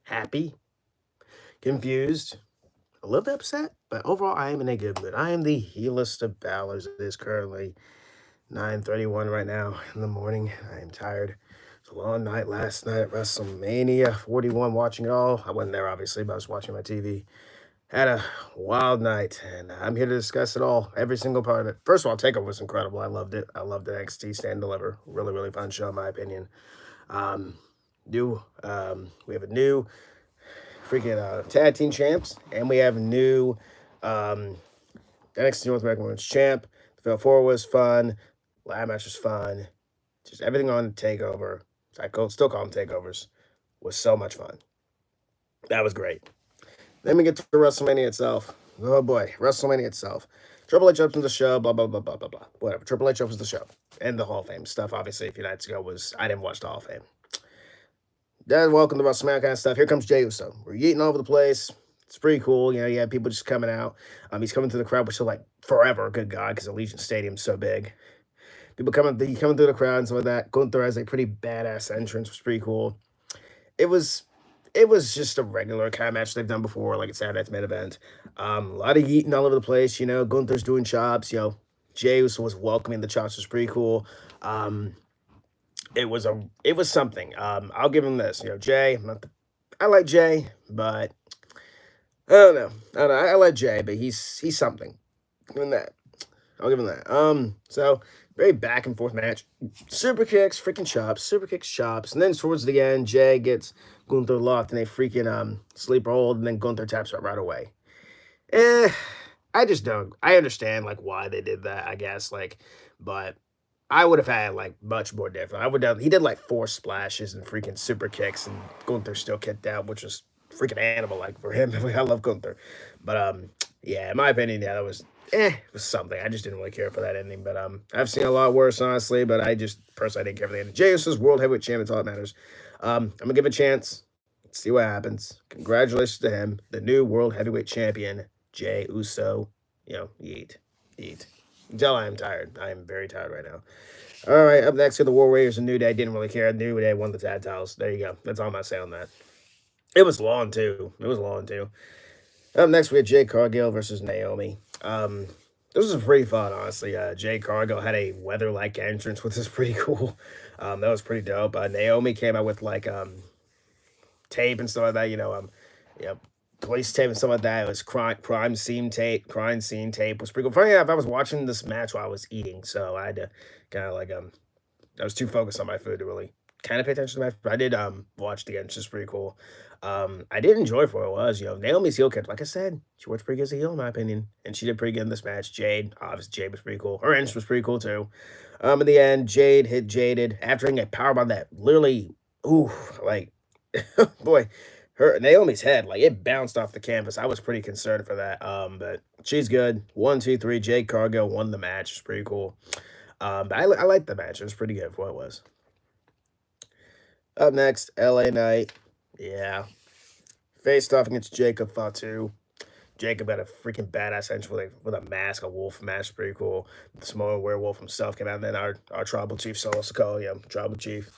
happy, confused, a little bit upset, but overall, I am in a good mood. I am the healest of ballers. It is currently 9:31 right now in the morning. I am tired. It's a long night last night at WrestleMania 41, watching it all. I wasn't there, obviously, but I was watching my TV. Had a wild night, and I'm here to discuss it all, every single part of it. First of all, Takeover was incredible. I loved it. I loved NXT Stand and Deliver. Really, really fun show, in my opinion. Um, we have a new freaking tag team champs, and we have a new um, NXT North American Women's Champ. The Fail 4 was fun. Lab match was fun. Just everything on Takeover. Still call them Takeovers. Was so much fun. That was great. Then we get to WrestleMania itself. Oh boy, WrestleMania itself. Triple H opens the show, blah, blah, blah, blah, blah, blah. Whatever. Triple H opens the show. And the Hall of Fame stuff, obviously, a few nights ago I didn't watch the Hall of Fame. Then welcome to WrestleMania kind of stuff. Here comes Jey Uso. We're eating all over the place. It's pretty cool. You have people just coming out. He's coming through the crowd, which is like forever, good God, because Allegiant Stadium's so big. People coming through the crowd and stuff like that. Gunther has a pretty badass entrance, was pretty cool. It was it was just a regular kind of match they've done before, like a Saturday Night's main event. A lot of eating all over the place. Gunther's doing chops. Jey Uso was welcoming the chops, was pretty cool. Um, it was something. I'll give him this. Jay. I like Jay, but I don't know. I like Jay, but he's something. Give him that. I'll give him that. So very back and forth match. Super kicks, freaking chops, super kicks, chops, and then towards the end, Jay gets Gunther locked and they freaking sleeper hold, and then Gunther taps out right away. Eh, I just don't. I understand like why they did that, I guess, but I would have had like much more different. I would have. He did like four splashes and freaking super kicks, and Gunther still kicked out, which was freaking animal like for him. I love Gunther, but yeah, in my opinion, yeah, that was it was something. I just didn't really care for that ending, but I've seen a lot worse, honestly. But I just personally I didn't care for the ending. Jey Uso's world heavyweight champion. That's all that matters. I'm gonna give it a chance. See what happens. Congratulations to him, the new world heavyweight champion, Jey Uso. Eat, eat. You can tell I am tired. I am very tired right now. All right, up next to the War Raiders and New Day. Didn't really care. New Day won the tag titles. There you go. That's all I'm gonna say on that. It was long too. It was long too. Up next, we had Jade Cargill versus Naomi. This was pretty fun, honestly. Jade Cargill had a weather-like entrance, which is pretty cool. That was pretty dope. Naomi came out with like tape and stuff like that. You know, police tape and stuff like that. It was crime scene tape. Crime scene tape was pretty cool. Funny enough, I was watching this match while I was eating, so I had to kind of like I was too focused on my food to really kind of pay attention to the match. But I did watch the end, which is pretty cool. I did enjoy for what it was. Naomi's heel character, like I said, she worked pretty good as a heel in my opinion, and she did pretty good in this match. Jade was pretty cool. Her entrance was pretty cool too. In the end, Jade hit Jaded after hitting a powerbomb that literally, ooh, like, boy, her Naomi's head, like it bounced off the canvas. I was pretty concerned for that. But she's good. 1, 2, 3. Jade Cargill won the match. It's pretty cool. But I liked the match. It was pretty good for what it was. Up next, LA Knight. Yeah. Faced off against Jacob Fatu. Jacob had a freaking badass entrance with a mask, a wolf mask, pretty cool. The Samoan werewolf himself came out, and then our tribal chief, Solo Sikoa, tribal chief,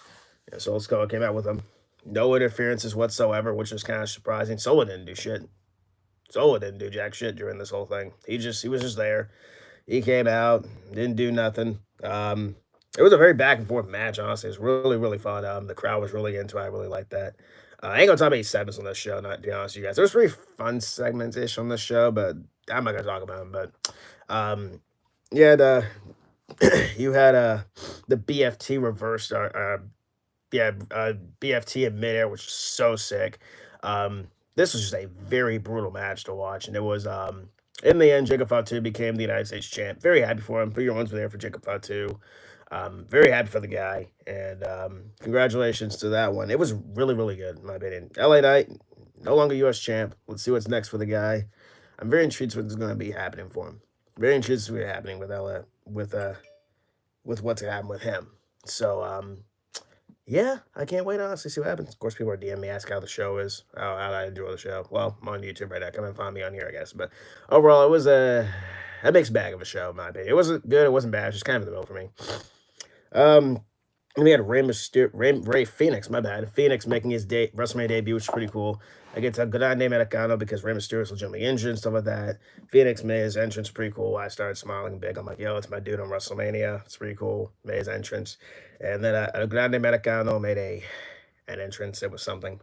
Solo Sikoa came out with him. No interferences whatsoever, which was kind of surprising. Solo didn't do shit. Solo didn't do jack shit during this whole thing. He was just there. He came out, didn't do nothing. It was a very back and forth match, honestly. It was really, really fun. The crowd was really into it. I really liked that. I ain't gonna talk about any segments on this show, not to be honest with you guys. There was pretty fun segments ish on this show, but I'm not gonna talk about them. But yeah, you had the BFT reversed, BFT in midair, which is so sick. This was just a very brutal match to watch, and it was in the end, Jacob Fatu became the United States champ. Very happy for him. 3 year-olds were there for Jacob Fatu. Very happy for the guy, and congratulations to that one. It was really, really good, in my opinion. LA Knight, no longer U.S. champ. Let's see what's next for the guy. I'm very intrigued what's going to be happening for him. Very intrigued to what's happening with LA, with what's going to happen with him. So, yeah, I can't wait to honestly see what happens. Of course, people are DMing me, asking how the show is, how I enjoy the show. Well, I'm on YouTube right now. Come and find me on here, I guess. But overall, it was a mixed bag of a show, in my opinion. It wasn't good, it wasn't bad. It was just kind of in the middle for me. Um, And we had Rey Mysterio, Ray Phoenix, my bad. Phoenix making his WrestleMania debut, which is pretty cool. I get to good on name Americano because Rey Mysterio is legitimately injured and stuff like that. Phoenix made his entrance pretty cool. I started smiling big. I'm like, yo, it's my dude on WrestleMania. It's pretty cool. Made his entrance. And then Grande Americano made an entrance. It was something.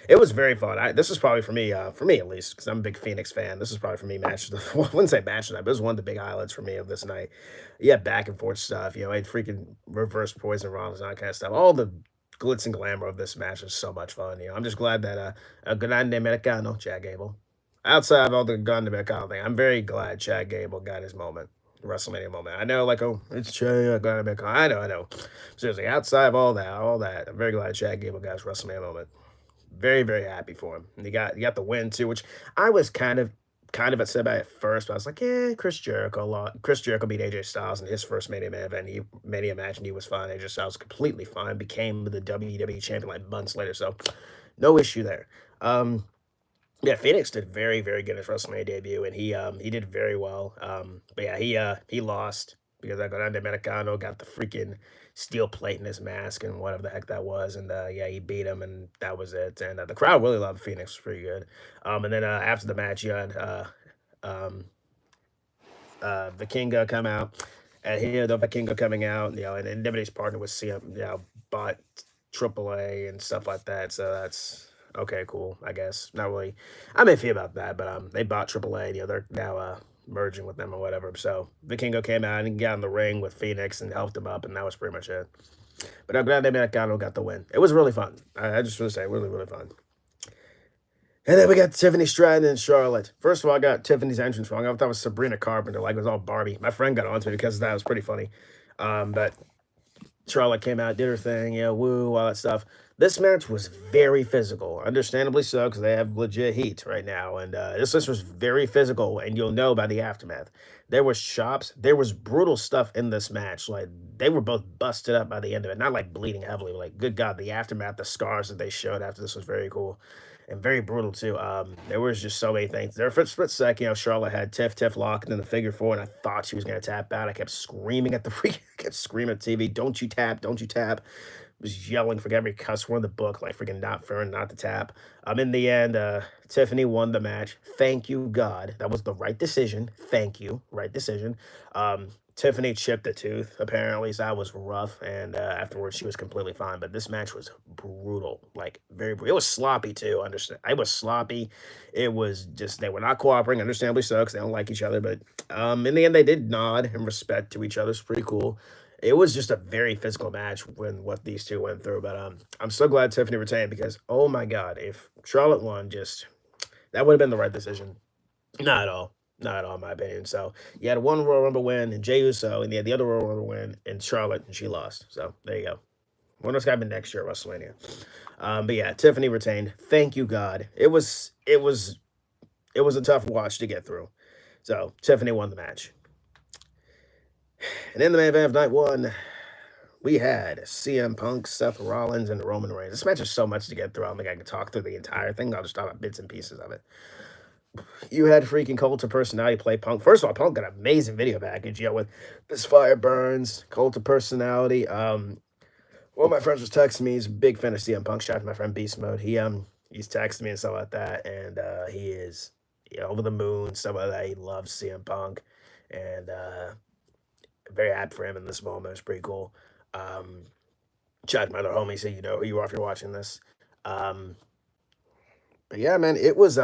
It was very fun. This is probably for me at least, because I'm a big Phoenix fan. This is probably for me match. Well, I wouldn't say match of the night, but it was one of the big highlights for me of this night. Yeah, back and forth stuff. I had freaking reverse poison rounds and that kind of stuff. All the glitz and glamour of this match is so much fun. I'm just glad that Grande Americano, Chad Gable, outside of all the Grande Americano thing, I'm very glad Chad Gable got his moment. WrestleMania moment. I know, like, oh, it's Chad Americano. I know. Seriously, outside of all that, I'm very glad Chad Gable got his WrestleMania moment. Very, very happy for him. And he got the win too, which I was kind of upset about at first, but I was like, yeah, Chris Jericho beat AJ Styles in his first Mania event. He Mania match, and he was fine. AJ Styles completely fine, became the WWE champion like months later, so no issue there. Um, yeah, Phoenix did very, very good in his WrestleMania debut, and he did very well. But yeah, he lost because I got on Americano, got the freaking steel plate in his mask and whatever the heck that was, and yeah, he beat him, and that was it. And the crowd really loved Phoenix, was pretty good. And then after the match, you had um, Vikingo come out, and here the Vikingo coming out, and everybody's partner with CM, bought AAA and stuff like that. So that's okay, cool, I guess. Not really, I'm iffy about that, but they bought AAA. They're now merging with them or whatever. So Vikingo came out and got in the ring with Phoenix and helped him up, and that was pretty much it. But I'm glad Americano got the win. It was really fun. I just want to say, really, really fun. And then we got Tiffany Stratton and Charlotte. First of all, I got Tiffany's entrance wrong. I thought it was Sabrina Carpenter, like it was all Barbie. My friend got onto me because of that. It was pretty funny. But Charlotte came out, did her thing, woo, all that stuff. This match was very physical, understandably so, because they have legit heat right now. And this was very physical, and you'll know by the aftermath. There was chops, there was brutal stuff in this match. Like they were both busted up by the end of it, not like bleeding heavily, but like good God, the aftermath, the scars that they showed after this was very cool and very brutal too. There was just so many things. There for a split second, Charlotte had Tiff locked in the figure four, and I thought she was gonna tap out. I kept screaming at the kept screaming at TV, "Don't you tap! Don't you tap!" Was yelling for every cuss word in the book, like freaking not fair and not to tap. In the end, Tiffany won the match. Thank you, God. That was the right decision. Thank you. Right decision. Tiffany chipped a tooth, apparently, so that was rough. And afterwards, she was completely fine. But this match was brutal, like very brutal. It was sloppy, too. Understand? It was sloppy. It was just, they were not cooperating, understandably so, because they don't like each other. But in the end, they did nod in respect to each other. It's pretty cool. It was just a very physical match when what these two went through. But I'm so glad Tiffany retained because, oh my God, if Charlotte won, just that would have been the right decision. Not at all. Not at all, in my opinion. So you had one Royal Rumble win and Jey Uso, and you had the other Royal Rumble win in Charlotte, and she lost. So there you go. Wonder what's gonna happen next year at WrestleMania. But yeah, Tiffany retained. Thank you, God. It was a tough watch to get through. So Tiffany won the match. And in the main event of night one, we had CM Punk, Seth Rollins, and Roman Reigns. This match is so much to get through. I don't think I can talk through the entire thing. I'll just talk about bits and pieces of it. You had freaking Cult of Personality play Punk. First of all, Punk got an amazing video package, with this fire burns, Cult of Personality. One of my friends was texting me. He's a big fan of CM Punk. Shout out to my friend Beast Mode. He's texting me and stuff like that, and he is over the moon, stuff like that. He loves CM Punk, and very happy for him in this moment. It's pretty cool. Um, Shout out to my other homie, so you know who you are if you're watching this. Um, but yeah, man, it was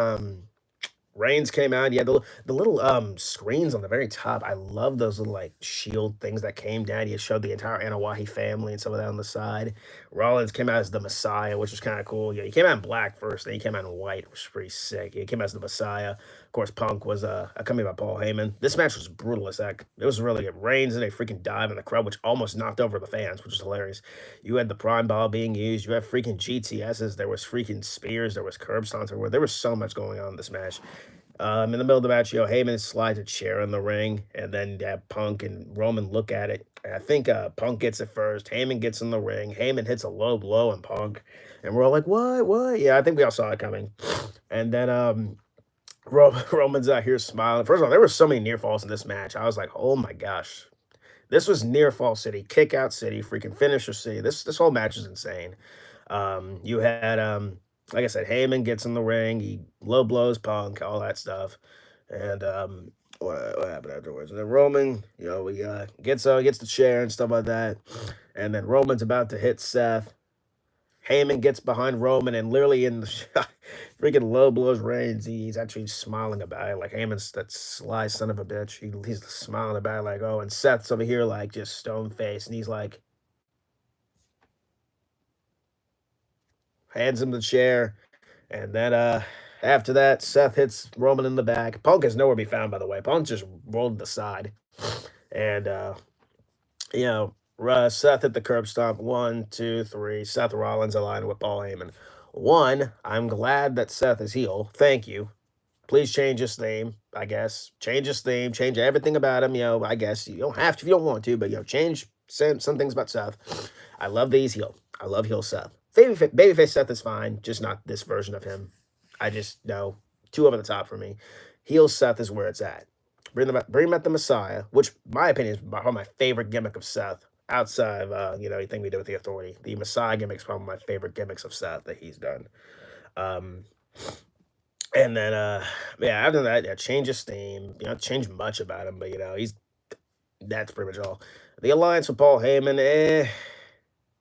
Reigns came out. Yeah, the little screens on the very top. I love those little like shield things that came down. You showed the entire Anawahi family and some of that on the side. Rollins came out as the Messiah, which was kind of cool. Yeah, he came out in black first, then he came out in white, which was pretty sick. He came out as the Messiah. Of course, Punk was accompanied by Paul Heyman. This match was brutal as heck. It was really good. Reigns and a freaking dive in the crowd, which almost knocked over the fans, which was hilarious. You had the Prime Ball being used. You had freaking GTSs. There was freaking spears. There was curb stomps everywhere. There was so much going on in this match. In the middle of the match, Heyman slides a chair in the ring, and then Punk and Roman look at it. I think Punk gets it first. Heyman gets in the ring. Heyman hits a low blow on Punk, and we're all like, "What? What?" Yeah, I think we all saw it coming. And then Roman's out here smiling. First of all, there were so many near falls in this match. I was like, "Oh my gosh." This was near Fall City, kick out city, freaking finisher city. This whole match is insane. You had like I said, Heyman gets in the ring, he low blows Punk, all that stuff, and what happened afterwards? And then Roman, he gets the chair and stuff like that, and then Roman's about to hit Seth. Heyman gets behind Roman and literally in the shot, freaking low blows Reigns. He's actually smiling about it. Like Heyman's that sly son of a bitch. He's smiling about it like, oh, and Seth's over here like just stone faced. And he's like, hands him the chair. And then after that, Seth hits Roman in the back. Punk is nowhere to be found, by the way. Punk just rolled to the side. And you know, Seth hit the curb stomp. 1, 2, 3. Seth Rollins aligned with Paul Heyman. One, I'm glad that Seth is heel. Thank you. Please change his theme, I guess. Change his theme, change everything about him, I guess. You don't have to if you don't want to, but, change some things about Seth. I love that he's heel. I love heel Seth. Babyface Seth is fine, just not this version of him. I just, no, too over the top for me. Heel Seth is where it's at. Bring him at the Messiah, which, my opinion, is probably my favorite gimmick of Seth. Outside of, anything we did with the Authority. The Messiah gimmick is probably my favorite gimmicks of Seth that he's done. And then, after that, change his theme. Change much about him, but, that's pretty much all. The alliance with Paul Heyman,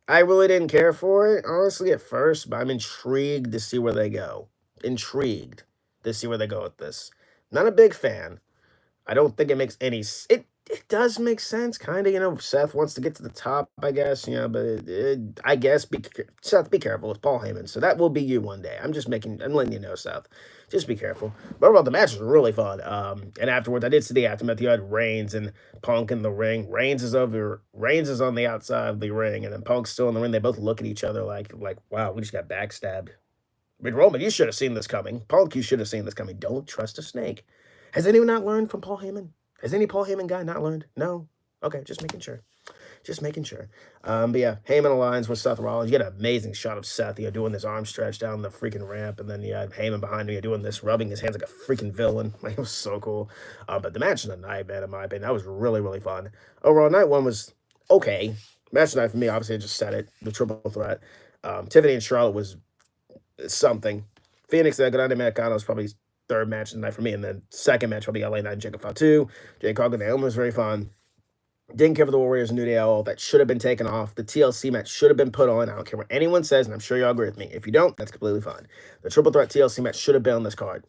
I really didn't care for it, honestly, at first, but I'm intrigued to see where they go. Intrigued to see where they go with this. Not a big fan. I don't think it makes any it does make sense, kind of. Seth wants to get to the top, I guess. But I guess Seth, be careful. It's Paul Heyman, so that will be you one day. I'm letting you know, Seth. Just be careful. But overall, the match was really fun. And afterwards, I did see the aftermath. You had Reigns and Punk in the ring. Reigns is on the outside of the ring, and then Punk's still in the ring. They both look at each other like, wow, we just got backstabbed. I mean, Roman, you should have seen this coming. Punk, you should have seen this coming. Don't trust a snake. Has anyone not learned from Paul Heyman? Has any Paul Heyman guy not learned? No? Okay, just making sure. Just making sure. But yeah, Heyman aligns with Seth Rollins. You get an amazing shot of Seth, doing this arm stretch down the freaking ramp, and then you had Heyman behind him, doing this, rubbing his hands like a freaking villain. Like, it was so cool. But the match of the night, man, in my opinion, that was really, really fun. Overall, night one was okay. Match of the night for me, obviously, I just said it, the triple threat. Tiffany and Charlotte was something. Phoenix and Grande Americano was probably third match of the night for me, and then second match will be LA Knight and Jacob Fatu. Jay Cargill and Naomi was very fun. Didn't care for the Warriors and New Day at all. That should have been taken off. The TLC match should have been put on. I don't care what anyone says, and I'm sure y'all agree with me. If you don't, that's completely fine. The triple threat TLC match should have been on this card.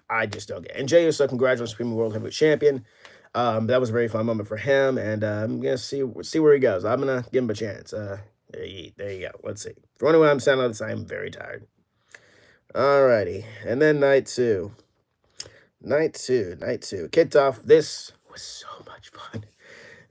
I just don't get it. And Jey Uso, congratulations, Supreme World Heavyweight Champion. That was a very fun moment for him, and I'm gonna see where he goes. I'm gonna give him a chance. There you go. Let's see. For anyone I'm saying all this, I'm very tired. Alrighty, and then night two. Night two. Kicked off. This was so much fun.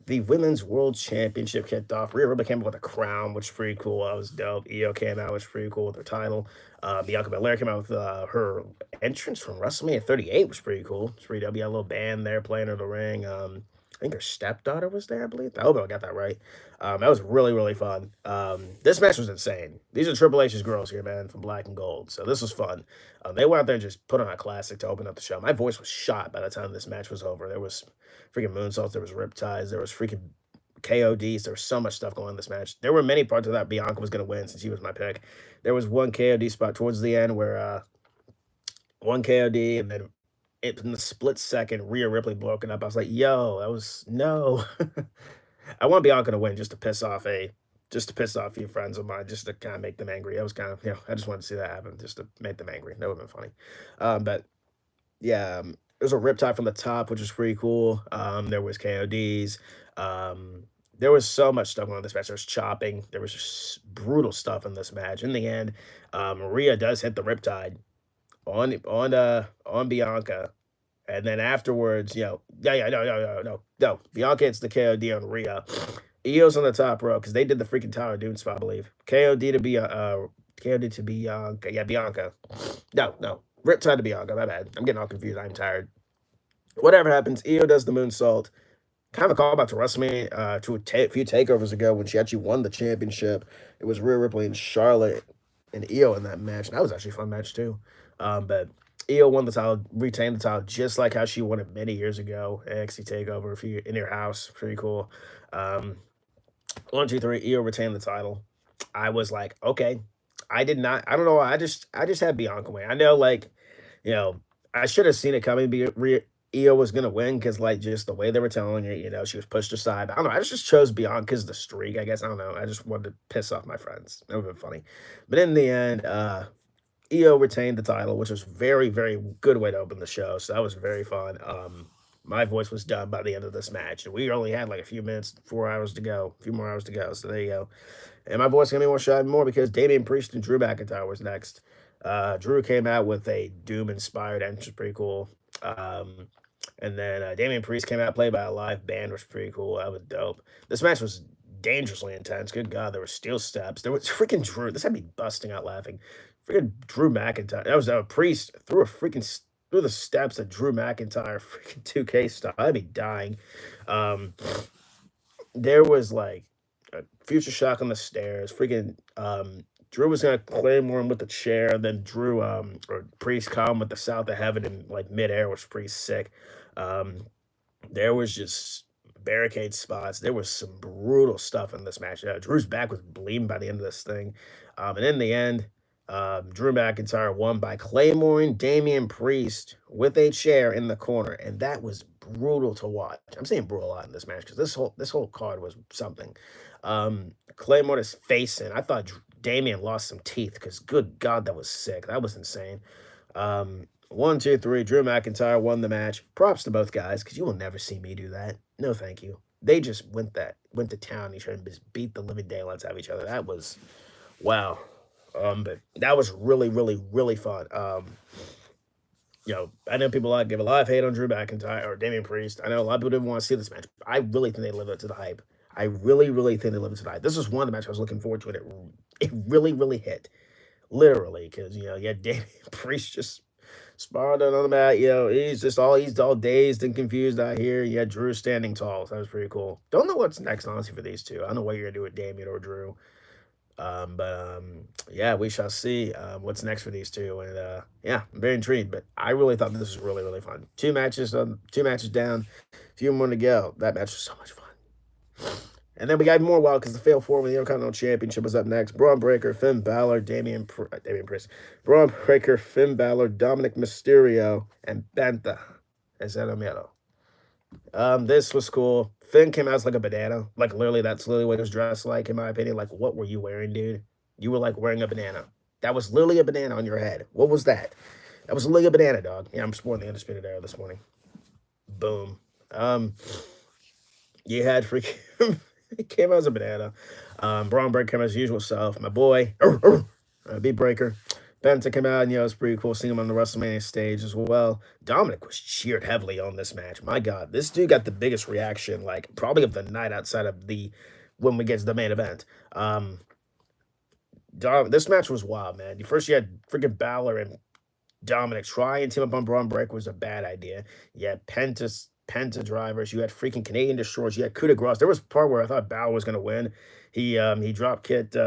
The Women's World Championship kicked off. Rhea Ripley came out with a crown, which was pretty cool. That was dope. Io came out, which was pretty cool with her title. Bianca Belair came out with her entrance from WrestleMania 38, which was pretty cool. It's pretty dope. You had a little band there playing in the ring. I think her stepdaughter was there, I believe. I hope I got that right. That was really, really fun. This match was insane. These are Triple H's girls here, man, from Black and Gold. So this was fun. They went out there and just put on a classic to open up the show. My voice was shot by the time this match was over. There was freaking moonsaults. There was riptides. There was freaking KODs. There was so much stuff going on in this match. There were many parts of that Bianca was going to win since she was my pick. There was one KOD spot towards the end where one KOD and then in the split second, Rhea Ripley broken up. I was like, yo, that was no. I want Bianca to win just to piss off a few friends of mine, just to kind of make them angry. That was kind of, I just wanted to see that happen, just to make them angry. That would have been funny. But yeah, there's a riptide from the top, which was pretty cool. There was KODs. There was so much stuff on this match. There was chopping. There was just brutal stuff in this match. In the end, Rhea does hit the riptide on Bianca. And then afterwards, no. Bianca hits the KOD on Rhea. Io's on the top row because they did the freaking Tower Dune spot, I believe. KOD to Bianca. Yeah, Bianca. No. Riptide to Bianca. My bad. I'm getting all confused. I'm tired. Whatever happens, Io does the moonsault. Kind of a callback to WrestleMania to a few takeovers ago when she actually won the championship. It was Rhea Ripley and Charlotte and Io in that match. And that was actually a fun match too. But Io won the title, retained the title, just like how she won it many years ago. NXT Takeover, if you in your house, pretty cool. Um, 1, 2, 3, Io retained the title. I was like, okay. I did not. I don't know. I just had Bianca win. I know, like, you know, I should have seen it coming. Io was gonna win because, like, just the way they were telling it, she was pushed aside. I don't know. I just chose Bianca's the streak. I guess I don't know. I just wanted to piss off my friends. That would have been funny. But in the end, Io retained the title, which was very, very good way to open the show. So that was very fun. My voice was done by the end of this match, and we only had like a few minutes, 4 hours to go, a few more hours to go. So there you go. And my voice gonna be more shot more because Damian Priest and Drew McIntyre was next. Drew came out with a Doom inspired entrance, pretty cool. Um, and then Damian Priest came out played by a live band, was pretty cool. That was dope. This match was dangerously intense. Good God, there were steel steps. There was freaking Drew. This had me busting out laughing. Freaking Drew McIntyre. That was a Priest threw a freaking through the steps of Drew McIntyre, freaking 2K style. I'd be dying. Um, there was like a future shock on the stairs. Freaking Drew was gonna claymore him with the chair, and then Drew or Priest caught him with the South of Heaven in like midair, which was pretty sick. Um, there was just barricade spots. There was some brutal stuff in this match. Drew's back was bleeding by the end of this thing. And in the end, Drew McIntyre won by claymoring Damian Priest with a chair in the corner, and that was brutal to watch. I'm saying brutal a lot in this match because this whole card was something. Claymore is facing. I thought Damian lost some teeth because good God, that was sick. That was insane. 1, 2, 3. Drew McIntyre won the match. Props to both guys because you will never see me do that. No, thank you. They just went to town. Each other and just beat the living daylights out of each other. That was wow. But that was really, really, really fun. I know people give a lot of hate on Drew McIntyre or Damian Priest. I know a lot of people didn't want to see this match. I really think they lived up to the hype. I really, really think they lived up to the hype. This was one of the matches I was looking forward to, and it really, really hit. Literally, because you had Damian Priest just sprawled out on the mat. He's all dazed and confused out here. You had Drew standing tall. So that was pretty cool. Don't know what's next, honestly, for these two. I don't know what you're gonna do with Damian or Drew. Yeah, we shall see what's next for these two. And yeah, I'm very intrigued. But I really thought this was really, really fun. Two matches down, a few more to go. That match was so much fun. And then we got more wild because the Fatal 4 with the Intercontinental Championship was up next. Braun Breaker, Finn Balor, Damian Priest. Braun Breaker, Finn Balor, Dominic Mysterio, and Benta Miedo. This was cool. Finn came out as like a banana. Like literally, that's literally what he was dressed like, in my opinion. Like, what were you wearing, dude? You were like wearing a banana. That was literally a banana on your head. What was that? That was literally a banana, dog. Yeah, I'm sporting the Undisputed Era this morning. Boom. You had freaking he came out as a banana. Braun Breaker came out as usual self. My boy, Beat Breaker. Penta came out, and it was pretty cool seeing him on the WrestleMania stage as well. Dominic was cheered heavily on this match. My God, this dude got the biggest reaction, like probably of the night outside of the when we get to the main event. This match was wild, man. First, you had freaking Balor and Dominic try and team up on Braun Breaker was a bad idea. You had Penta drivers. You had freaking Canadian destroyers. You had coup de grace. There was a part where I thought Balor was gonna win. He drop kicked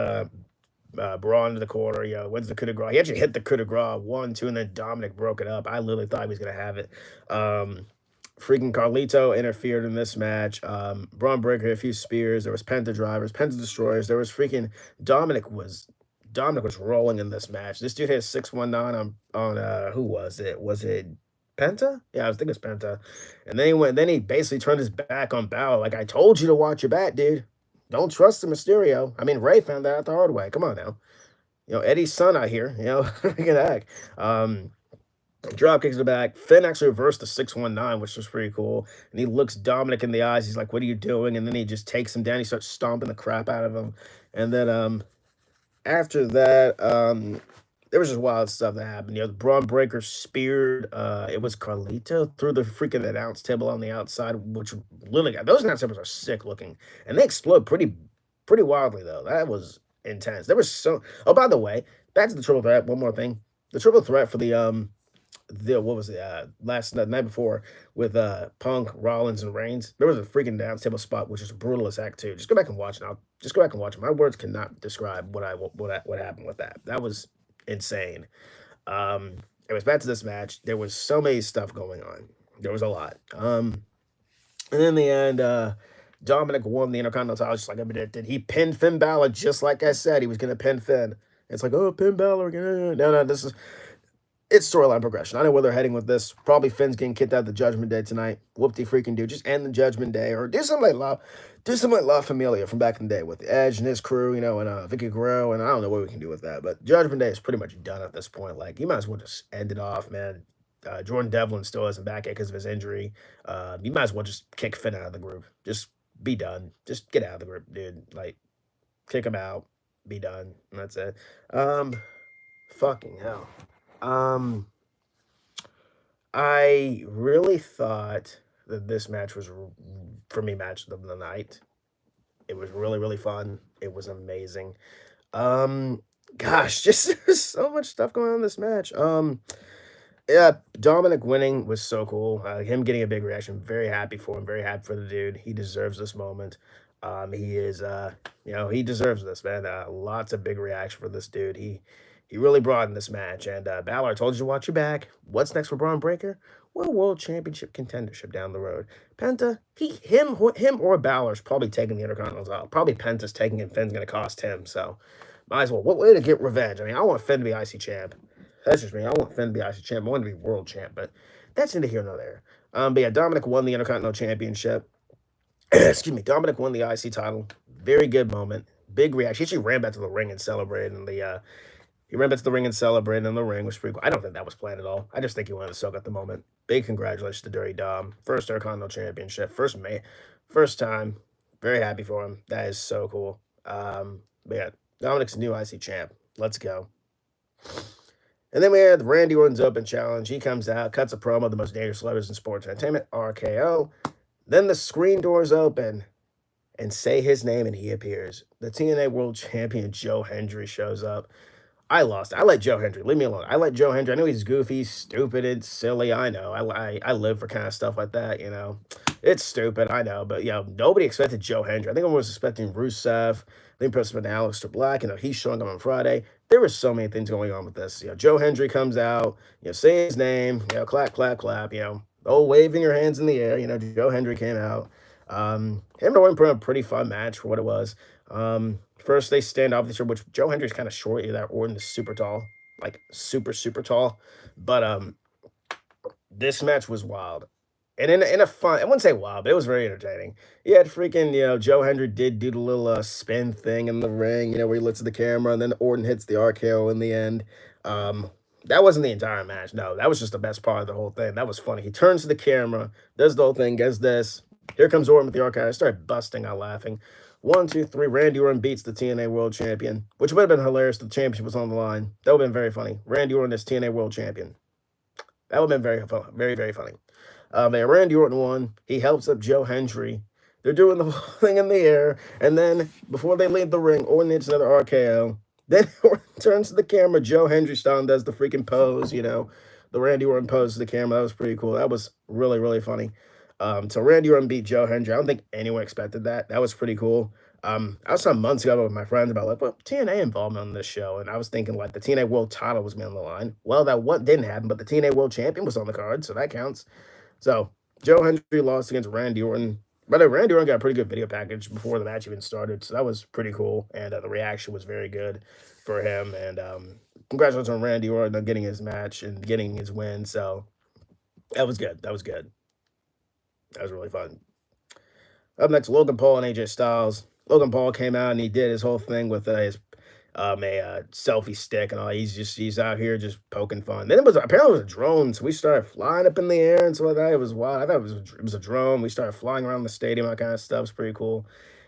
Braun to the corner. Wins the coup de grace. He actually hit the coup de grace 1, 2, and then Dominic broke it up. I literally thought he was gonna have it. Freaking Carlito interfered in this match. Braun Breaker hit a few spears. There was Penta drivers, Penta destroyers. There was freaking Dominic was rolling in this match. This dude hit 619 on who was it? Was it Penta? Yeah, I was thinking it's Penta. And then he basically turned his back on Balor. Like, I told you to watch your back, dude. Don't trust the Mysterio. I mean, Ray found that out the hard way. Come on now. Eddie's son out here. Look at that. Drop kicks in the back. Finn actually reversed the 619, which was pretty cool. And he looks Dominic in the eyes. He's like, "What are you doing?" And then he just takes him down. He starts stomping the crap out of him. And then after that, there was just wild stuff that happened. The Braun Breaker speared, it was Carlito through the freaking announce table on the outside, which literally, those announce tables are sick looking. And they explode pretty wildly, though. That was intense. There was oh, by the way, back to the triple threat, one more thing. The triple threat for what was it, the night before with Punk, Rollins, and Reigns. There was a freaking announce table spot, which is brutal as act too. Just go back and watch it. Just go back and watch it. My words cannot describe what happened with that. That was insane. Anyways, back to this match. There was so many stuff going on. There was a lot. And in the end, Dominic won the Intercontinental title just like I predicted. He pinned Finn Balor just like I said he was going to pin Finn. It's like, oh, pin Balor again. No, this is it's storyline progression. I know where they're heading with this. Probably Finn's getting kicked out of the Judgment Day tonight. Whoop-de freaking do. Just end the Judgment Day or do something like La Familia from back in the day with the Edge and his crew, and Vicky Guerrero, and I don't know what we can do with that. But Judgment Day is pretty much done at this point. Like, you might as well just end it off, man. Jordan Devlin still isn't back yet because of his injury. You might as well just kick Finn out of the group. Just be done. Just get out of the group, dude. Like, kick him out. Be done. And that's it. Fucking hell. Um, I really thought that this match was, for me, match of the night. It was really, really fun. It was amazing. Um, Gosh, just there's so much stuff going on in this match. Yeah, Dominic winning was so cool. Him getting a big reaction, very happy for him. Very happy for the dude. He deserves this moment. He is, he deserves this, man. Lots of big reaction for this dude. He really brought in this match. And Balor, I told you to watch your back. What's next for Braun Breaker? Well, World Championship contendership down the road. Penta, him or Balor's probably taking the Intercontinental title. Probably Penta's taking it. Finn's going to cost him. So, might as well. What way to get revenge? I mean, I want Finn to be IC champ. That's just me. I want Finn to be IC champ. I want to be world champ, but that's neither here nor there. But yeah, Dominic won the Intercontinental Championship. Excuse me. Dominic won the IC title. Very good moment. Big reaction. He actually ran back to the ring and celebrated. And he ran back to the ring and celebrated in the ring, which was pretty cool. I don't think that was planned at all. I just think he wanted to soak at the moment. Big congratulations to Dirty Dom. First Intercontinental Championship. First time. Very happy for him. That is so cool. But yeah, Dominic's new IC champ. Let's go. And then we had Randy Orton's Open Challenge. He comes out, cuts a promo, the most dangerous celebrities in sports entertainment, RKO. Then the screen doors open and say his name, and he appears. The TNA World Champion Joe Hendry shows up. I lost. I let Joe Hendry. Leave me alone. I let Joe Hendry. I know he's goofy, stupid, and silly. I know. I live for kind of stuff like that, It's stupid, I know. But, nobody expected Joe Hendry. I think everyone was expecting Rusev. I think people expecting Aleister Black. He's showing up on Friday. There were so many things going on with this. Joe Hendry comes out, say his name, clap, clap, clap, waving your hands in the air. Joe Hendry came out. Him and Orton put on a pretty fun match for what it was. First, they stand off the show, which Joe Hendry's kind of short. That Orton is super tall, like super, super tall. But this match was wild. And in a fun, I wouldn't say wild, but it was very entertaining. He had freaking, Joe Hendry did do the little spin thing in the ring, where he looks at the camera, and then Orton hits the RKO in the end. That wasn't the entire match. No, that was just the best part of the whole thing. That was funny. He turns to the camera, does the whole thing, gets this. Here comes Orton with the RKO. I started busting out laughing. 1, 2, 3. Randy Orton beats the TNA World Champion, which would have been hilarious if the championship was on the line. That would have been very funny. Randy Orton is TNA World Champion. That would have been very, very funny. Randy Orton won. He helps up Joe Hendry. They're doing the whole thing in the air. And then, before they leave the ring, Orton hits another RKO. Then Orton turns to the camera. Joe Hendry style and does the freaking pose, the Randy Orton pose to the camera. That was pretty cool. That was really, really funny. So Randy Orton beat Joe Hendry. I don't think anyone expected that. That was pretty cool. I was some months ago with my friends about TNA involvement on this show, and I was thinking the TNA World title was on the line. Well, that one didn't happen, but the TNA World Champion was on the card, so that counts. So Joe Hendry lost against Randy Orton. But Randy Orton got a pretty good video package before the match even started, so that was pretty cool, and the reaction was very good for him. And congratulations on Randy Orton on getting his match and getting his win. So that was good. That was good. That was really fun. Up next, Logan Paul and AJ Styles. Logan Paul came out and he did his whole thing with his selfie stick and all. He's out here just poking fun. Then apparently it was a drone, so we started flying up in the air and so like that. It was wild. I thought it was a drone. We started flying around the stadium, that kind of stuff. It's pretty cool.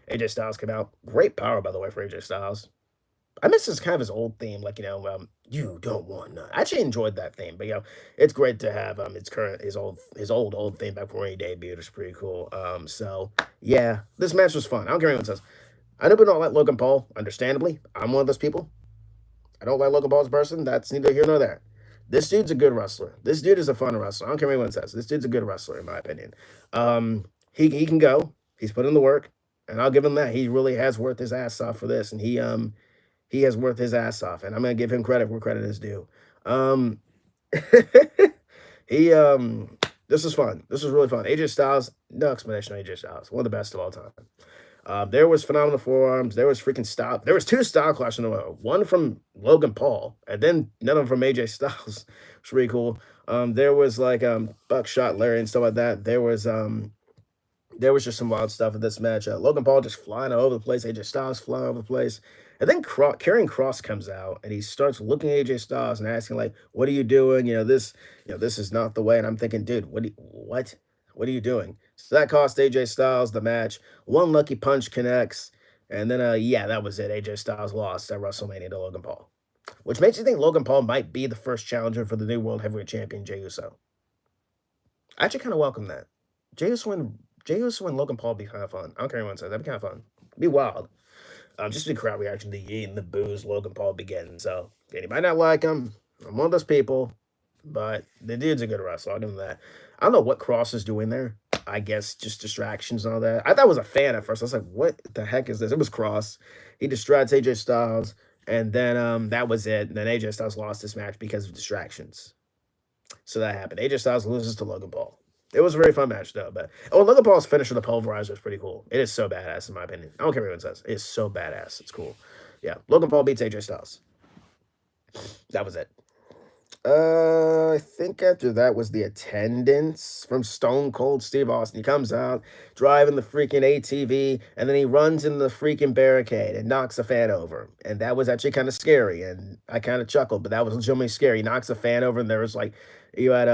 AJ Styles came out. Great power, by the way, for AJ Styles. I miss his kind of his old theme, you don't want none. I actually enjoyed that theme, but it's great to have his old theme back before he debuted. It's pretty cool. So yeah, this match was fun. I don't care what anyone says. I know people don't like Logan Paul, understandably. I'm one of those people. I don't like Logan Paul as a person. That's neither here nor there. This dude's a good wrestler. This dude is a fun wrestler. I don't care what anyone says. This dude's a good wrestler, in my opinion. He can go. He's put in the work, and I'll give him that. He really has worked his ass off for this, and he has worked his ass off, and I'm gonna give him credit where credit is due. he This was fun. This was really fun. AJ Styles, no explanation on AJ Styles, one of the best of all time. There was phenomenal forearms. There was freaking stop. There was two style clashes in a row. One from Logan Paul, and then another one from AJ Styles. It's really cool. There was like buckshot Larry and stuff like that. There was just some wild stuff in this match. Logan Paul just flying all over the place. AJ Styles flying all over the place. And then Karrion Cross comes out and he starts looking at AJ Styles and asking like, "What are you doing? This is not the way." And I'm thinking, dude, what? What are you doing? So that cost AJ Styles the match. One lucky punch connects, and then yeah, that was it. AJ Styles lost at WrestleMania to Logan Paul, which makes you think Logan Paul might be the first challenger for the new World Heavyweight Champion Jey Uso. I actually kind of welcome that. Jey Uso win Jey Uso and Logan Paul would be kind of fun. I don't care what anyone says. That'd be kind of fun. Be wild. Just the crowd reaction, the yeet and the booze Logan Paul be getting. So you might not like him. I'm one of those people, but the dude's a good wrestler. I'll give him that. I don't know what Cross is doing there. I guess just distractions and all that. I thought it was a fan at first. I was like, what the heck is this? It was Cross. He distracts AJ Styles, and then that was it. And then AJ Styles lost this match because of distractions. So that happened. AJ Styles loses to Logan Paul. It was a very fun match, though. But Logan Paul's finish with the pulverizer is pretty cool. It is so badass, in my opinion. I don't care what anyone says. It is so badass. It's cool. Yeah, Logan Paul beats AJ Styles. That was it. I think after that was the attendance from Stone Cold Steve Austin. He comes out driving the freaking ATV, and then he runs in the freaking barricade and knocks a fan over. And that was actually kind of scary, and I kind of chuckled, but that was legitimately scary. He knocks a fan over, and there was like you had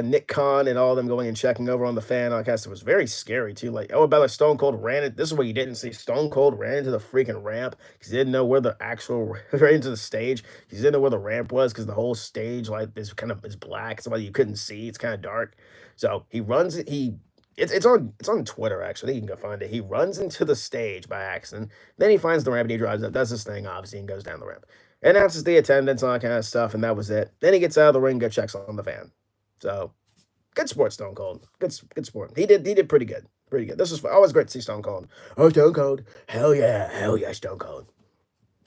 Nick Khan and all of them going and checking over on the fan. I guess it was very scary too. Like, oh, by the way, Stone Cold ran it. This is what you didn't see. Stone Cold ran into the freaking ramp because he didn't know where the actual ran into the stage. He didn't know where the ramp was because the whole stage like is black. Somebody you couldn't see. It's kind of dark. So he runs it. It's on Twitter actually. You can go find it. He runs into the stage by accident. Then he finds the ramp and he drives up. Does his thing obviously and goes down the ramp. Announces the attendance and all that kind of stuff, and that was it. Then he gets out of the ring, go checks on the fan. So good sport, Stone Cold. Good sport. He did pretty good. Pretty good. This was always great to see Stone Cold. Oh, Stone Cold. Hell yeah, Stone Cold.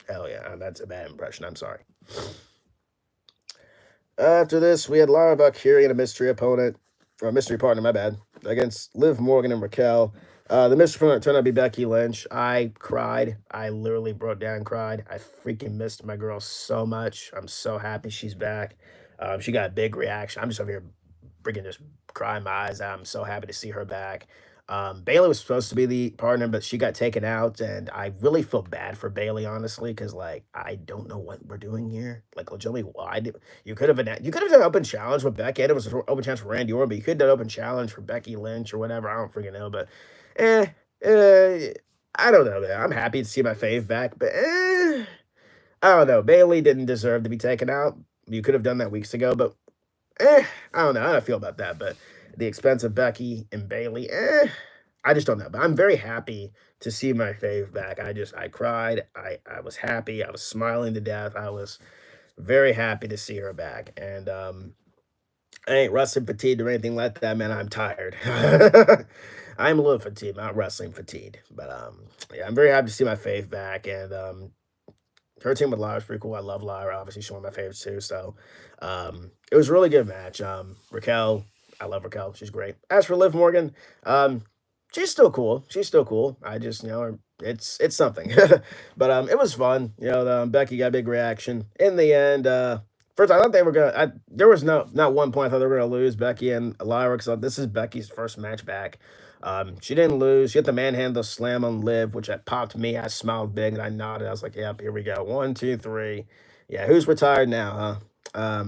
Hell yeah. That's a bad impression. I'm sorry. After this, we had Lara Valkyrie and a mystery opponent, or a mystery partner, my bad, against Liv Morgan and Raquel. The mystery opponent turned out to be Becky Lynch. I cried. I literally broke down and cried. I freaking missed my girl so much. I'm so happy she's back. She got a big reaction. I'm just over here freaking just crying my eyes out. I'm so happy to see her back. Bailey was supposed to be the partner, but she got taken out, and I really feel bad for Bailey, honestly, because like I don't know what we're doing here. Like legitimately, why did you could have done an open challenge with Becky? It was an open challenge for Randy Orton, but you could have done an open challenge for Becky Lynch or whatever. I don't freaking know, but eh, I don't know, man. I'm happy to see my fave back, but I don't know. Bailey didn't deserve to be taken out. You could have done that weeks ago, but I don't know how I feel about that, but the expense of Becky and Bailey, I just don't know. But I'm very happy to see my fave back. I cried. I was happy. I was smiling to death. I was very happy to see her back. And I ain't wrestling fatigued or anything like that, man. I'm tired. I'm a little fatigued, not wrestling fatigued. But yeah, I'm very happy to see my fave back. And her team with Lyra is pretty cool. I love Lyra. Obviously, she's one of my favorites too. So it was a really good match. Raquel, I love Raquel. She's great. As for Liv Morgan, she's still cool. She's still cool. I just, it's something. But it was fun. Becky got a big reaction. In the end, first I thought they were gonna. There was not one point I thought they were gonna lose Becky and Lyra because this is Becky's first match back. She didn't lose. She hit the manhandle slam on Liv, which popped me. I smiled big and I nodded. I was like, "Yep, here we go. 1, 2, 3. Yeah, who's retired now, huh?"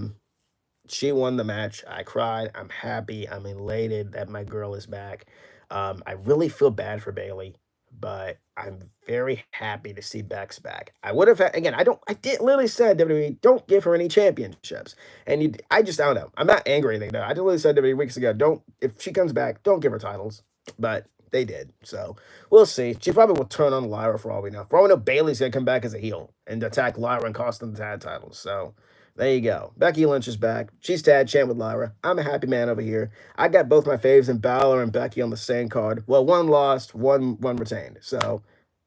She won the match. I cried. I'm happy. I'm elated that my girl is back. I really feel bad for Bailey, but I'm very happy to see Bex back. I would have again. I did literally said WWE don't give her any championships, and I just I don't know. I'm not angry or anything though. I literally said WWE weeks ago, don't if she comes back, don't give her titles, but they did. So we'll see. She probably will turn on Lyra for all we know. For all we know, Bailey's gonna come back as a heel and attack Lyra and cost them the tag titles. So there you go. Becky Lynch is back. She's tag champ with Lyra. I'm a happy man over here. I got both my faves and Balor and Becky on the same card. Well, one lost, one retained. So,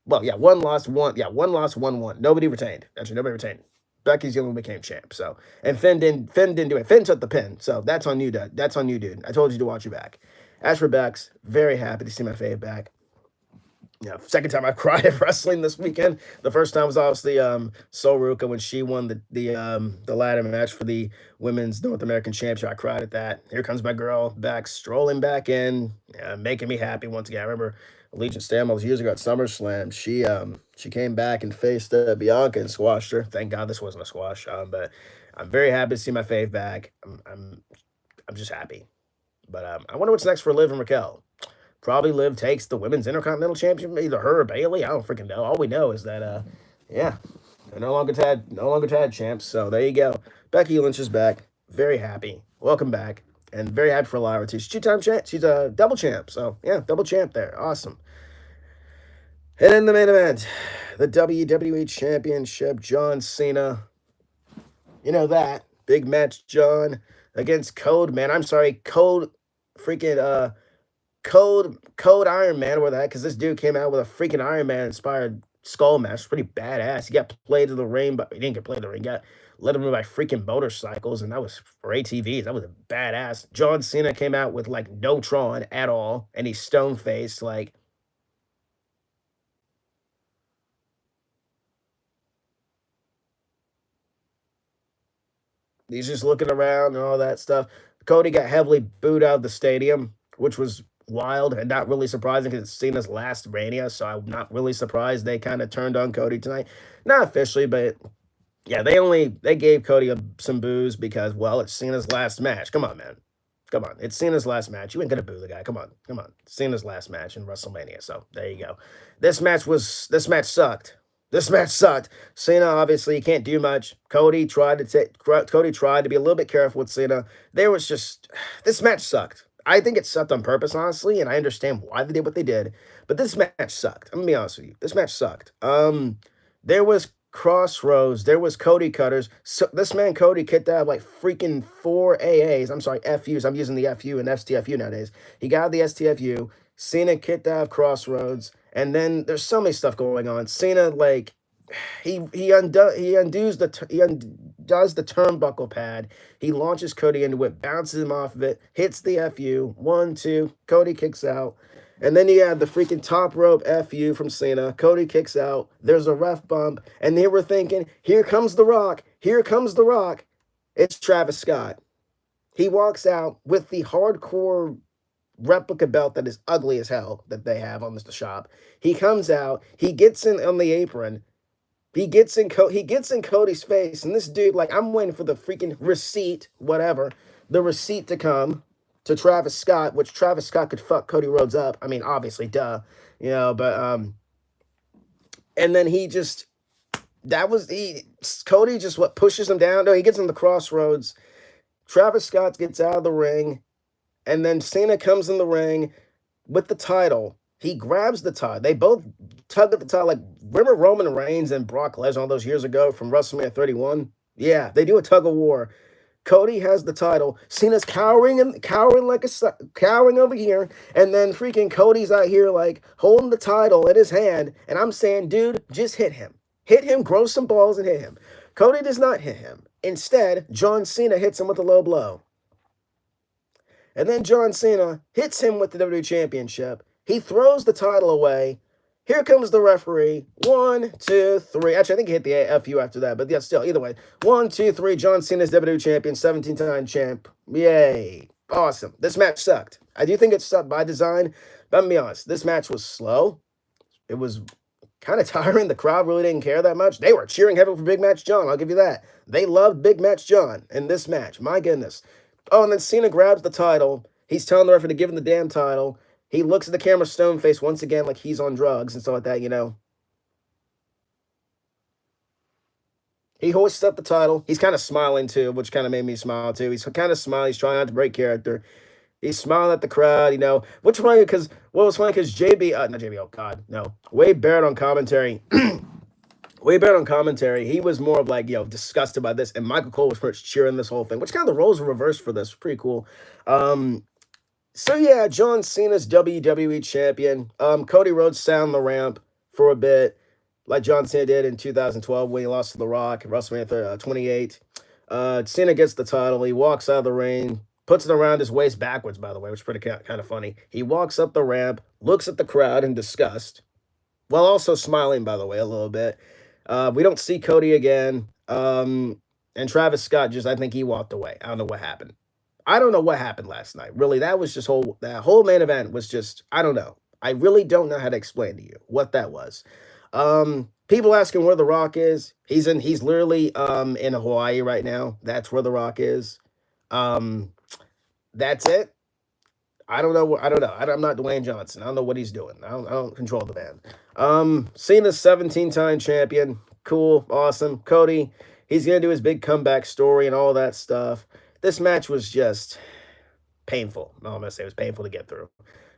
well, yeah, one lost, one won. Nobody retained. Actually, nobody retained. Becky's the only one who became champ. So, and Finn didn't do it. Finn took the pin. So that's on you, dude. That's on you, dude. I told you to watch your back. As for Bex, very happy to see my fave back. Yeah, second time I've cried at wrestling this weekend. The first time was obviously Soruka when she won the ladder match for the women's North American Championship. I cried at that. Here comes my girl back, strolling back in, making me happy once again. I remember Allegiant Stamos years ago at SummerSlam. She came back and faced Bianca and squashed her. Thank God this wasn't a squash. But I'm very happy to see my fave back. I'm just happy. But I wonder what's next for Liv and Raquel. Probably Liv takes the women's Intercontinental Championship, either her or Bailey. I don't freaking know. All we know is that, yeah, they're no longer tag champs. So there you go. Becky Lynch is back. Very happy. Welcome back, and very happy for Lyra too. She's two-time champ. She's a double champ. So yeah, double champ there. Awesome. And in the main event, the WWE Championship, John Cena. You know that big match, John against Code Man. I'm sorry, Code freaking Code Iron Man, where the heck, because this dude came out with a freaking Iron Man inspired skull match. It's pretty badass. He got played to the ring, but he didn't get played to the ring. He got led him by freaking motorcycles, and that was for ATVs. That was a badass. John Cena came out with like no Tron at all, and he's stone faced. Like, he's just looking around and all that stuff. Cody got heavily booed out of the stadium, which was wild and not really surprising because it's Cena's last Mania, so I'm not really surprised they kind of turned on Cody tonight. Not officially, but yeah, they gave Cody some boos because, well, it's Cena's last match. Come on, man. Come on. It's Cena's last match. You ain't gonna boo the guy. Come on. Come on. Cena's last match in WrestleMania. So there you go. This match sucked. This match sucked. Cena obviously can't do much. Cody tried to be a little bit careful with Cena. There was just this match sucked. I think it sucked on purpose, honestly, and I understand why they did what they did. But this match sucked. I'm gonna be honest with you. This match sucked. There was Crossroads. There was Cody Cutters. So this man Cody kicked out like freaking 4 AAs. I'm sorry, FUs. I'm using the FU and STFU nowadays. He got the STFU. Cena kicked out of Crossroads. And then there's so many stuff going on. Cena, like, undoes the turnbuckle pad. He launches Cody into it, bounces him off of it, hits the FU. 1, 2. Cody kicks out. And then you have the freaking top rope FU from Cena. Cody kicks out. There's a ref bump. And they were thinking, here comes The Rock. Here comes The Rock. It's Travis Scott. He walks out with the hardcore replica belt that is ugly as hell that they have on the shop. He comes out. He gets in on the apron. He gets in Cody's face. And this dude, like, I'm waiting for the freaking receipt, whatever, the receipt to come to Travis Scott, which Travis Scott could fuck Cody Rhodes up. I mean, obviously, duh. But and then Cody just pushes him down. No, he gets in the Crossroads. Travis Scott gets out of the ring, and then Cena comes in the ring with the title. He grabs the title. They both tug at the title. Like, remember Roman Reigns and Brock Lesnar all those years ago from WrestleMania 31? Yeah, they do a tug of war. Cody has the title. Cena's cowering over here, and then freaking Cody's out here like holding the title in his hand, and I'm saying, dude, just hit him. Hit him, grow some balls and hit him. Cody does not hit him. Instead, John Cena hits him with a low blow. And then John Cena hits him with the WWE Championship. He throws the title away. Here comes the referee. 1, 2, 3. Actually, I think he hit the FU after that, but yeah, still, either way. 1, 2, 3. John Cena's WWE Champion, 17-time champ. Yay. Awesome. This match sucked. I do think it sucked by design, but I'm going to be honest. This match was slow. It was kind of tiring. The crowd really didn't care that much. They were cheering heavily for Big Match John. I'll give you that. They loved Big Match John in this match. My goodness. Oh, and then Cena grabs the title. He's telling the referee to give him the damn title. He looks at the camera stone face once again like he's on drugs and stuff like that, He hoists up the title. He's kind of smiling too, which kind of made me smile too. He's kind of smiling. He's trying not to break character. He's smiling at the crowd, Which was funny because JB, not JB, oh God, no. Wade Barrett on commentary. Way better on commentary. He was more of like, disgusted by this. And Michael Cole was first cheering this whole thing, which kind of the roles were reversed for this. Pretty cool. So yeah, John Cena's WWE champion. Cody Rhodes sat on the ramp for a bit. like John Cena did in 2012 when he lost to The Rock at WrestleMania 28. Cena gets the title. He walks out of the ring, puts it around his waist backwards, by the way, which is pretty kind of funny. He walks up the ramp, looks at the crowd in disgust, while also smiling, by the way, a little bit. We don't see Cody again. And Travis Scott just, I think he walked away. I don't know what happened. I don't know what happened last night. Really, that whole main event was just, I don't know. I really don't know how to explain to you what that was. People asking where The Rock is. He's literally in Hawaii right now. That's where The Rock is. Um, that's it. I don't know. I don't know. I'm not Dwayne Johnson. I don't know what he's doing. I don't control the band. Cena's 17-time champion. Cool. Awesome. Cody, he's going to do his big comeback story and all that stuff. This match was just painful. No, I'm going to say it was painful to get through.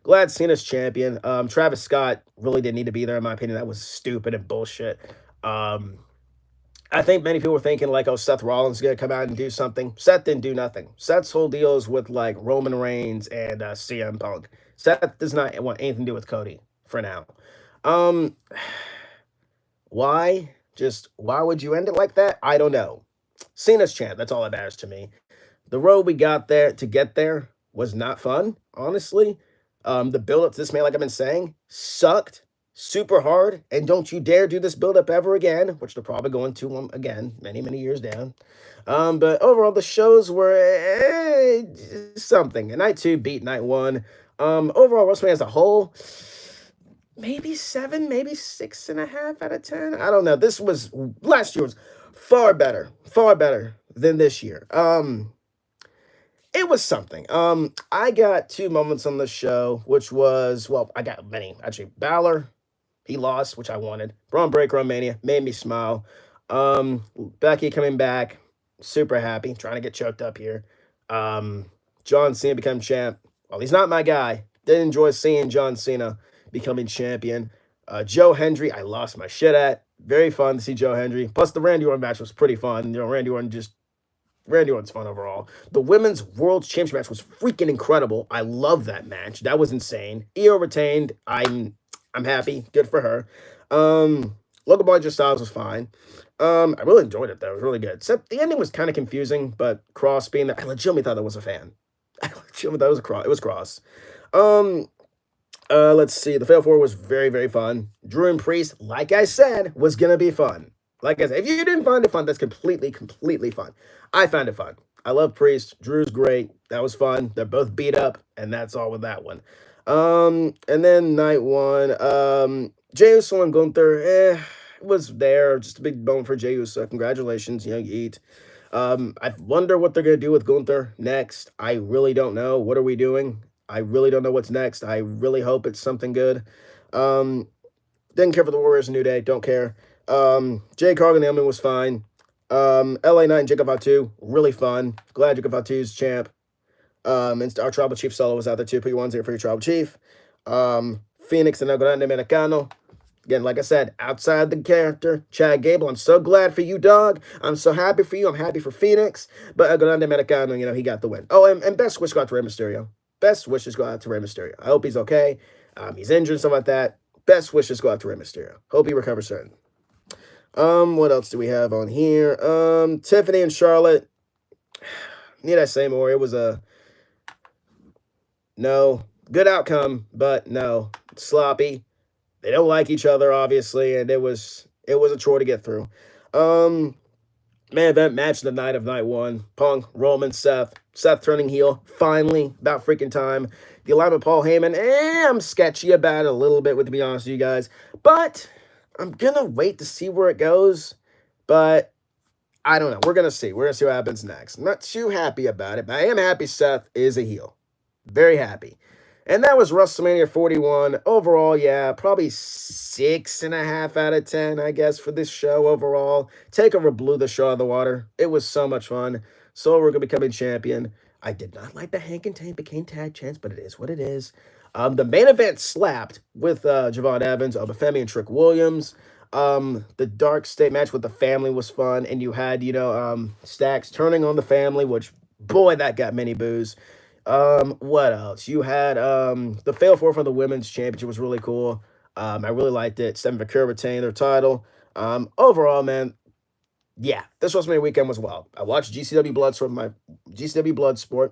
Glad Cena's champion. Travis Scott really didn't need to be there, in my opinion. That was stupid and bullshit. Um, I think many people were thinking like, oh, Seth Rollins is gonna come out and do something. Seth didn't do nothing. Seth's whole deal is with like Roman Reigns and CM Punk. Seth does not want anything to do with Cody for now. Um, why? Just why would you end it like that? I don't know. Cena's champ. That's all that matters to me. The road we got there to get there was not fun, honestly. The build up to this man, like I've been saying, sucked super hard. And don't you dare do this build up ever again, which they're probably going to again, many, many years down. But overall, the shows were something. And night two beat night one. Overall, WrestleMania as a whole, maybe seven, maybe 6.5 out of 10. I don't know. Last year was far better than this year. It was something. I got two moments on the show, which was, well, I got many. Actually, Balor, he lost, which I wanted. Braun Breaker on Mania made me smile. Becky coming back, super happy, trying to get choked up here. John Cena become champ. Well, he's not my guy. Did enjoy seeing John Cena becoming champion. Joe Hendry, I lost my shit at. Very fun to see Joe Hendry. Plus, the Randy Orton match was pretty fun. Randy Orton's fun overall. The Women's World Championship match was freaking incredible. I love that match. That was insane. Io retained. I'm happy. Good for her. Logan Paul Styles was fine. I really enjoyed it though. It was really good. Except the ending was kind of confusing, but Cross being there, I legitimately thought that was a fan. I legitimately thought it was a Cross. It was Cross. Let's see. The Fatal Four was very, very fun. Drew and Priest, like I said, was gonna be fun. Like I said, if you didn't find it fun, that's completely fun. I found it fun. I love Priest. Drew's great. That was fun. They're both beat up, and that's all with that one. And then night one, Jey Uso and Gunther, was there. Just a big bone for Jey Uso. Congratulations, you eat. I wonder what they're gonna do with Gunther next. I really don't know. What are we doing? I really don't know what's next. I really hope it's something good. Didn't care for the Warriors New Day. Don't care. Jay Cargill Naomi was fine. LA Knight and Jacob Fatu, really fun. Glad Jacob Fatu's champ. And our Tribal Chief Solo was out there too. Put your ones here for your Tribal Chief. Phoenix and El Grande Americano. Again, like I said, outside the character, Chad Gable, I'm so glad for you, dog. I'm so happy for you. I'm happy for Phoenix. But El Grande Americano, he got the win. Oh, and best wish go out to Rey Mysterio. Best wishes go out to Rey Mysterio. I hope he's okay. He's injured and stuff like that. Best wishes go out to Rey Mysterio. Hope he recovers soon. What else do we have on here? Tiffany and Charlotte. Need I say more? It was a no. Good outcome, but no. Sloppy. They don't like each other, obviously, and it was a chore to get through. Main event match of the night of night one. Punk, Roman, Seth. Seth turning heel. Finally, about freaking time. The alignment Paul Heyman. I'm sketchy about it a little bit, to be honest with you guys. But I'm going to wait to see where it goes. But I don't know. We're going to see. We're going to see what happens next. I'm not too happy about it, but I am happy Seth is a heel. Very happy. And that was WrestleMania 41. Overall, yeah, probably 6.5 out of 10, I guess, for this show overall. TakeOver blew the show out of the water. It was so much fun. So we're going to be becoming champion. I did not like the Hank and Tank became tag champs, but it is what it is. The main event slapped with Javon Evans, Obafemi, and Trick Williams. The Dark State match with the family was fun. And you had, Stacks turning on the family, which, boy, that got many boos. What else? You had the Fatal Four for the Women's Championship was really cool. I really liked it. Stephen Vancouver retained their title. Overall, man, yeah, this WrestleMania weekend was wild. I watched GCW Bloodsport.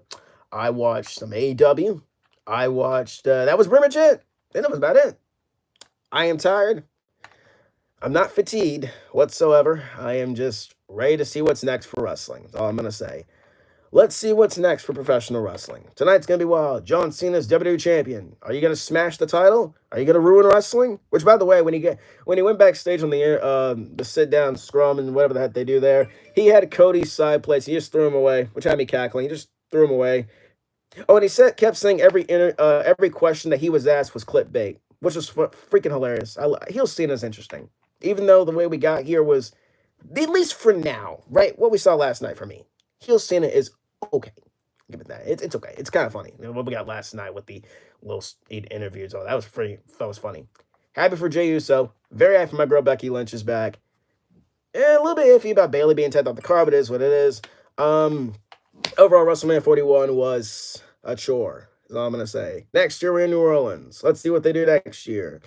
I watched some AEW. I watched that was pretty much it. And that was about it. I am tired. I'm not fatigued whatsoever. I am just ready to see what's next for wrestling. That's all I'm gonna say. Let's see what's next for professional wrestling. Tonight's gonna be wild. John Cena's WWE champion. Are you gonna smash the title? Are you gonna ruin wrestling? Which, by the way, when he went backstage on the sit down scrum and whatever the heck they do there, he had Cody's side plates. He just threw him away, which had me cackling. He just threw him away. Oh, and kept saying every question that he was asked was clickbait, which was freaking hilarious. Heel Cena's interesting, even though the way we got here was, at least for now, right? What we saw last night for me, heel Cena is okay. Give it that. It's okay. It's kind of funny. What we got last night with the little interviews, all that was funny. Happy for Jey Uso. Very happy for my girl Becky Lynch is back. And a little bit iffy about Bayley being tapped off the car, but it is what it is. Overall, WrestleMania 41 was a chore, is all I'm going to say. Next year, we're in New Orleans. Let's see what they do next year.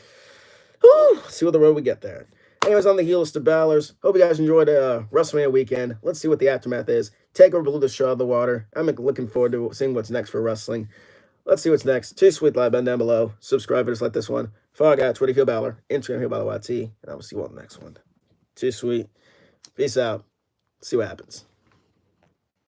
Whew, see what the road we get there. Anyways, I'm the heelest of Ballers. Hope you guys enjoyed WrestleMania weekend. Let's see what the aftermath is. Takeover blew the show out of the water. I'm looking forward to seeing what's next for wrestling. Let's see what's next. Too Sweet Live button down below. Subscribe just like this one. Follow guy, Twitter, Heel Balor. Instagram, Heel Balor YT. And I will see you on the next one. Too Sweet. Peace out. See what happens.